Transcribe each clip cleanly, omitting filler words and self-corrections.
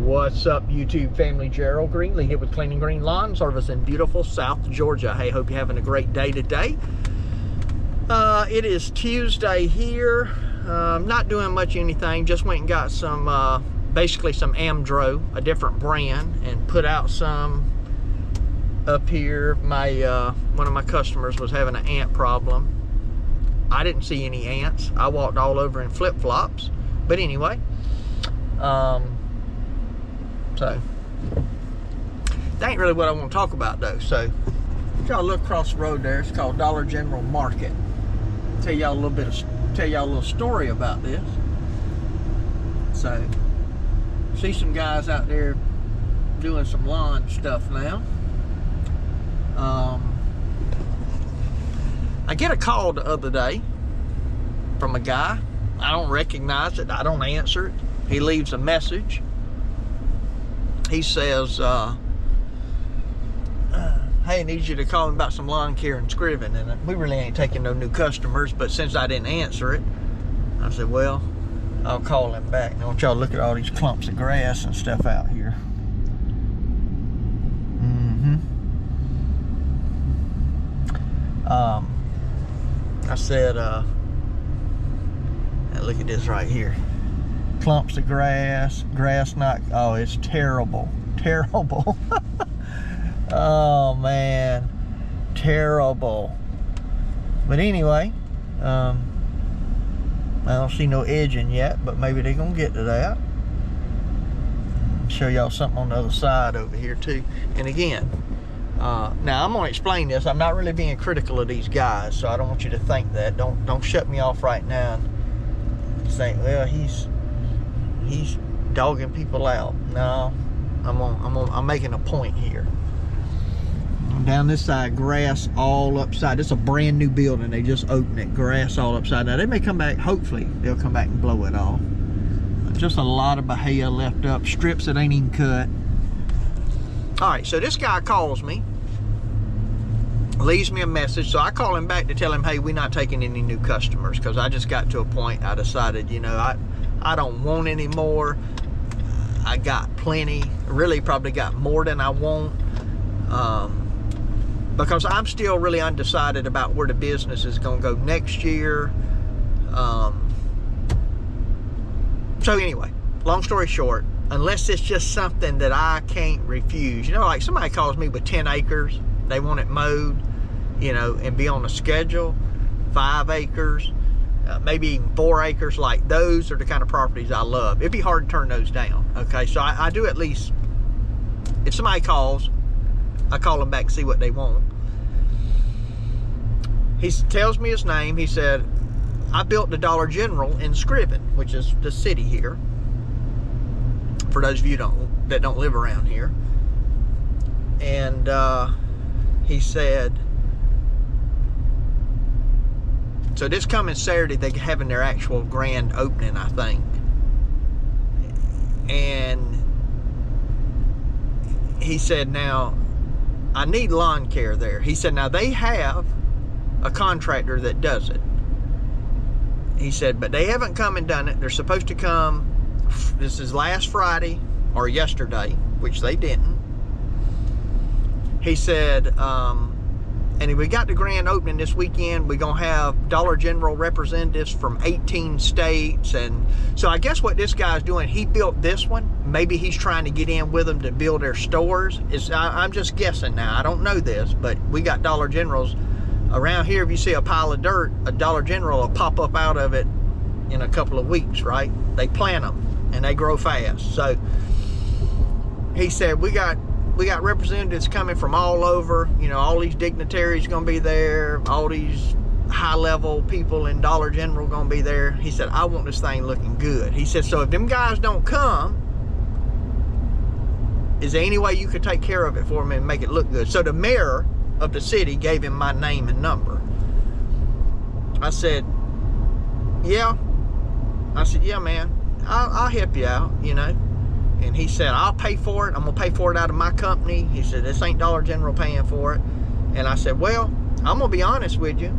What's up, YouTube family? Gerald Greenlee here with Clean & Green Lawn Service in beautiful South Georgia. Hey, hope you're having a great day today. It is Tuesday here. Not doing much anything. Just went and got some, basically some Amdro, a different brand, and put out some up here. One of my customers was having an ant problem. I didn't see any ants. I walked all over in flip-flops. But anyway, so that ain't really what I want to talk about though. So y'all look across the road there. It's called Dollar General Market. Tell y'all a little story about this. So see some guys out there doing some lawn stuff now. I get a call the other day from a guy. I don't recognize it. I don't answer it. He leaves a message. He says, hey, I need you to call me about some lawn care in Scriven. And we really ain't taking no new customers, but since I didn't answer it, I said, well, I'll call him back. And I want y'all to look at all these clumps of grass and stuff out here. I said, look at this right here. Clumps of grass not, oh, it's terrible. Terrible. Oh man, terrible. But anyway, I don't see no edging yet, but maybe they're gonna get to that. Show y'all something on the other side over here too. And again, now I'm gonna explain this. I'm not really being critical of these guys, so I don't want you to think that. Don't shut me off right now and think, well, he's dogging people out. No, I'm making a point here. Down this side, grass all upside. This is a brand new building. They just opened it. Grass all upside. Now they may come back. Hopefully they'll come back and blow it off. Just a lot of bahia left up. Strips that ain't even cut. All right, so this guy calls me, leaves me a message. So I call him back to tell him, hey, we're not taking any new customers, because I just got to a point I decided, you know, I don't want any more. I got plenty. Really probably got more than I want. Because I'm still really undecided about where the business is going to go next year. So anyway, long story short, unless it's just something that I can't refuse. You know, like somebody calls me with 10 acres. They want it mowed, you know, and be on a schedule. 5 acres. Maybe even 4 acres. Like those are the kind of properties I love. It'd be hard to turn those down. Okay, so I do at least, if somebody calls, I call them back and see what they want. He tells me his name. He said, I built the Dollar General in Scriven, which is the city here, for those of you that don't live around here. And he said, so this coming Saturday, they're having their actual grand opening, I think. And he said, now, I need lawn care there. He said, now they have a contractor that does it. He said, but they haven't come and done it. They're supposed to come, this is last Friday or yesterday, which they didn't. He said, and we got the grand opening this weekend. We're going to have Dollar General representatives from 18 states. And so I guess what this guy's doing, he built this one. Maybe he's trying to get in with them to build their stores. I'm just guessing now. I don't know this, but we got Dollar Generals around here. If you see a pile of dirt, a Dollar General will pop up out of it in a couple of weeks, right? They plant them and they grow fast. So he said, we got representatives coming from all over. You know, all these dignitaries going to be there. All these high-level people in Dollar General going to be there. He said, I want this thing looking good. He said, so if them guys don't come, is there any way you could take care of it for me and make it look good? So the mayor of the city gave him my name and number. I said, yeah. I said, yeah, man, I'll help you out, you know. And he said, I'll pay for it. I'm going to pay for it out of my company. He said, this ain't Dollar General paying for it. And I said, well, I'm going to be honest with you.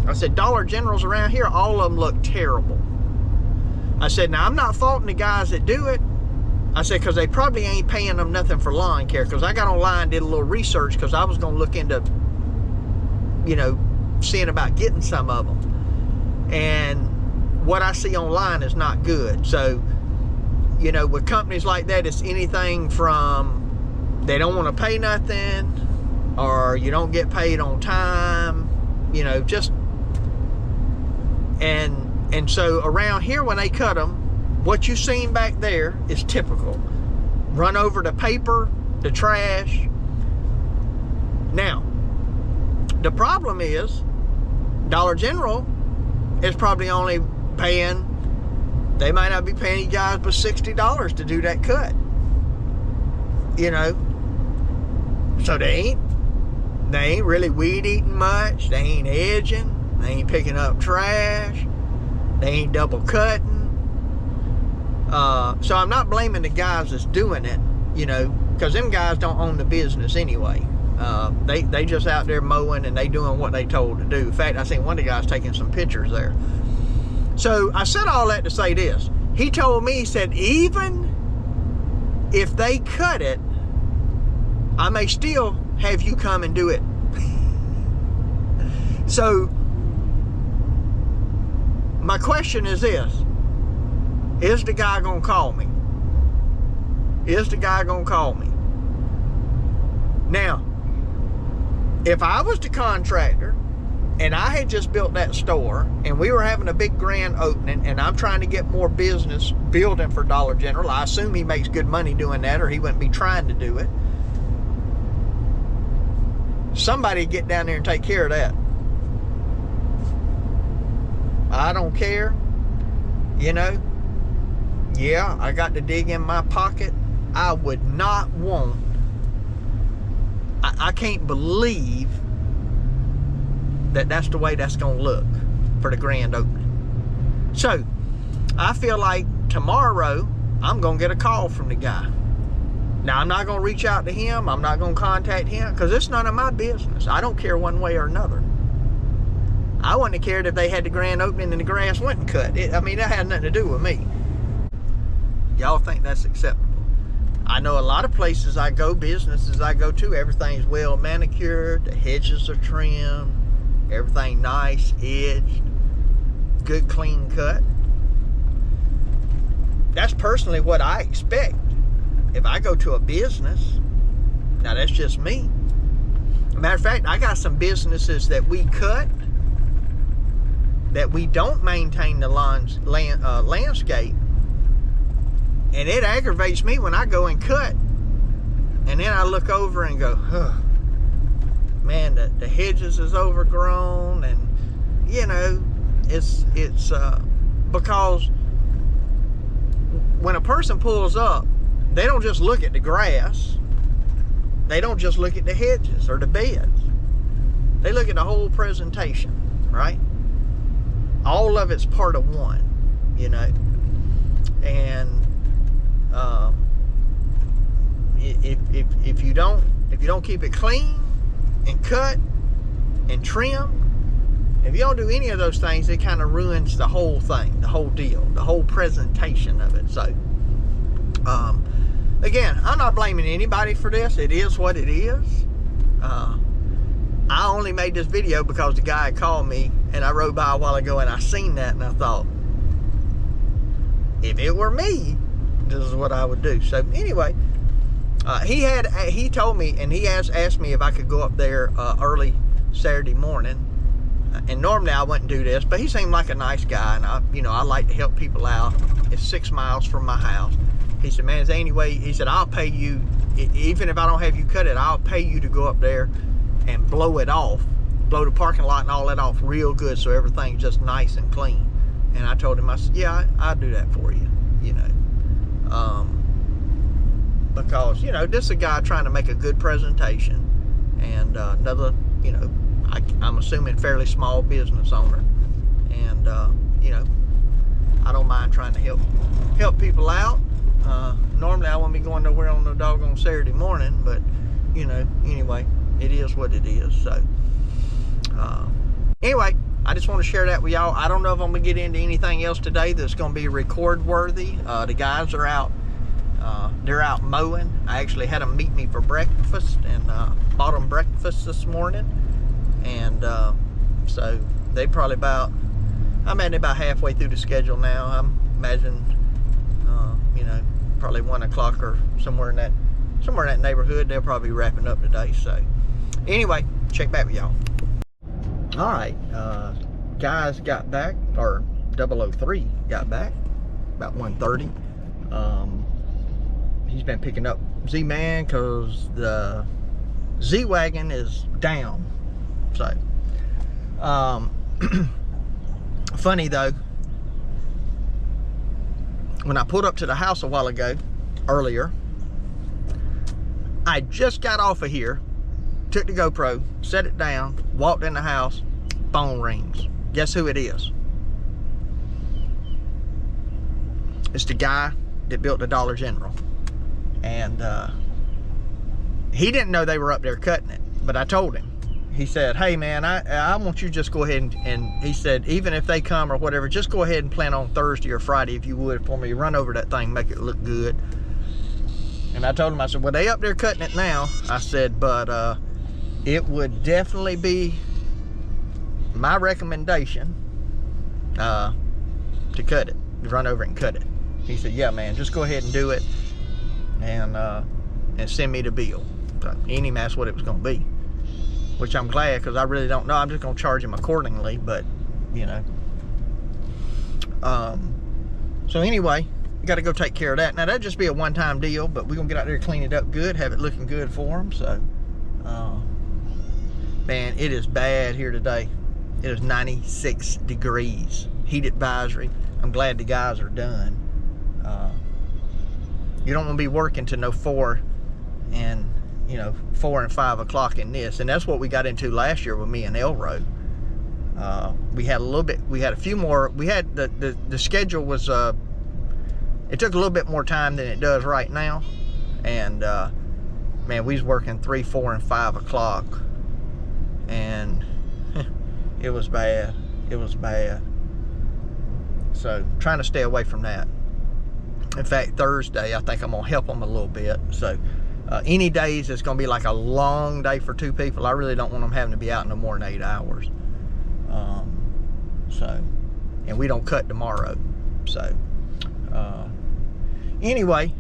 I said, Dollar Generals around here, all of them look terrible. I said, now, I'm not faulting the guys that do it. I said, because they probably ain't paying them nothing for lawn care. Because I got online, did a little research, because I was going to look into, you know, seeing about getting some of them. And what I see online is not good. So, you know, with companies like that, it's anything from they don't want to pay nothing, or you don't get paid on time, you know, just, and so around here when they cut them, what you seen back there is typical. Run over the paper, the trash. Now, the problem is Dollar General is probably only paying, they might not be paying you guys but $60 to do that cut. You know, so they ain't really weed eating much. They ain't edging. They ain't picking up trash. They ain't double cutting. So I'm not blaming the guys that's doing it, you know, because them guys don't own the business anyway. They just out there mowing, and they doing what they told to do. In fact, I seen one of the guys taking some pictures there. So I said all that to say this. He told me, he said, even if they cut it, I may still have you come and do it. So my question is this: is the guy gonna call me? Is the guy gonna call me? Now, if I was the contractor and I had just built that store and we were having a big grand opening and I'm trying to get more business building for Dollar General, I assume he makes good money doing that, or he wouldn't be trying to do it. Somebody get down there and take care of that. I don't care. You know, yeah, I got to dig in my pocket. I would not want, I can't believe that that's the way that's going to look for the grand opening. So, I feel like tomorrow I'm going to get a call from the guy. Now, I'm not going to reach out to him. I'm not going to contact him, because it's none of my business. I don't care one way or another. I wouldn't have cared if they had the grand opening and the grass went and cut. I mean, that had nothing to do with me. Y'all think that's acceptable? I know a lot of places I go, businesses I go to, everything's well manicured, the hedges are trimmed, everything nice, edged, good clean cut. That's personally what I expect if I go to a business. Now, that's just me. Matter of fact, I got some businesses that we cut, that we don't maintain the landscape. And it aggravates me when I go and cut, and then I look over and go, huh, man, the hedges is overgrown. And, you know, it's because when a person pulls up, they don't just look at the grass. They don't just look at the hedges or the beds. They look at the whole presentation, right? All of it's part of one, you know. And if you don't keep it clean and cut and trim, if you don't do any of those things, it kind of ruins the whole thing, the whole deal, the whole presentation of it. So again, I'm not blaming anybody for this. It is what it is. I only made this video because the guy called me, and I rode by a while ago and I seen that, and I thought, if it were me, this is what I would do. So anyway, he told me, and he asked me if I could go up there early Saturday morning. And normally I wouldn't do this, but he seemed like a nice guy, and I like to help people out. It's 6 miles from my house. He said, man, is there any way? He said, I'll pay you, even if I don't have you cut it, I'll pay you to go up there and blow it off, blow the parking lot and all that off real good, so everything's just nice and clean. And I told him, I said, yeah, I'll do that for you, you know. Because, you know, this is a guy trying to make a good presentation, and another, you know, I'm assuming fairly small business owner. And, you know, I don't mind trying to help people out. Normally I wouldn't be going nowhere on no doggone Saturday morning, but, you know, anyway, it is what it is. So, anyway, I just want to share that with y'all. I don't know if I'm going to get into anything else today that's going to be record worthy. The guys are out They're out mowing. I actually had them meet me for breakfast and bought them breakfast this morning. And so they probably about, I'm about halfway through the schedule now. I'm imagining, you know, probably 1 o'clock or somewhere in that neighborhood. They'll probably be wrapping up today. So anyway, check back with y'all. All right, guys got back, or 003 got back about 1:30. He's been picking up Z-Man because the Z-Wagon is down. So funny though, when I pulled up to the house a while ago, earlier, I just got off of here, took the GoPro, set it down, walked in the house, phone rings. Guess who it is? It's the guy that built the Dollar General. And he didn't know they were up there cutting it, but I told him. He said, hey man, I want you to just go ahead and he said, even if they come or whatever, just go ahead and plan on Thursday or Friday if you would for me. Run over that thing, make it look good. And I told him, I said, well, they up there cutting it now. I said, but it would definitely be my recommendation to cut it, to run over and cut it. He said, yeah man, just go ahead and do it and send me the bill. So he didn't even ask what it was going to be, which I'm glad, because I really don't know. I'm just going to charge him accordingly, but you know. So anyway, you got to go take care of that. Now that'd just be a one-time deal, but we're gonna get out there, clean it up good, have it looking good for him. So man, it is bad here today. It is 96 degrees, heat advisory. I'm glad the guys are done. You don't want to be working to no 4 and 5 o'clock in this, and that's what we got into last year with me and Elro. We had a little bit, we had a few more, we had the schedule was it took a little bit more time than it does right now. And man, we was working 3, 4 and 5 o'clock, and it was bad. It was bad. So trying to stay away from that. In fact, Thursday I think I'm gonna help them a little bit. So any days it's gonna be like a long day for 2 people. I really don't want them having to be out no more than 8 hours. And we don't cut tomorrow. So anyway,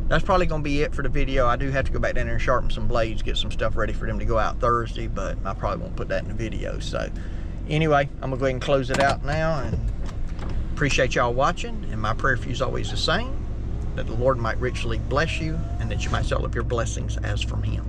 that's probably gonna be it for the video. I do have to go back down there and sharpen some blades, get some stuff ready for them to go out Thursday, but I probably won't put that in the video. So anyway, I'm gonna go ahead and close it out now, and appreciate y'all watching. And my prayer for you is always the same, that the Lord might richly bless you, and that you might settle up your blessings as from Him.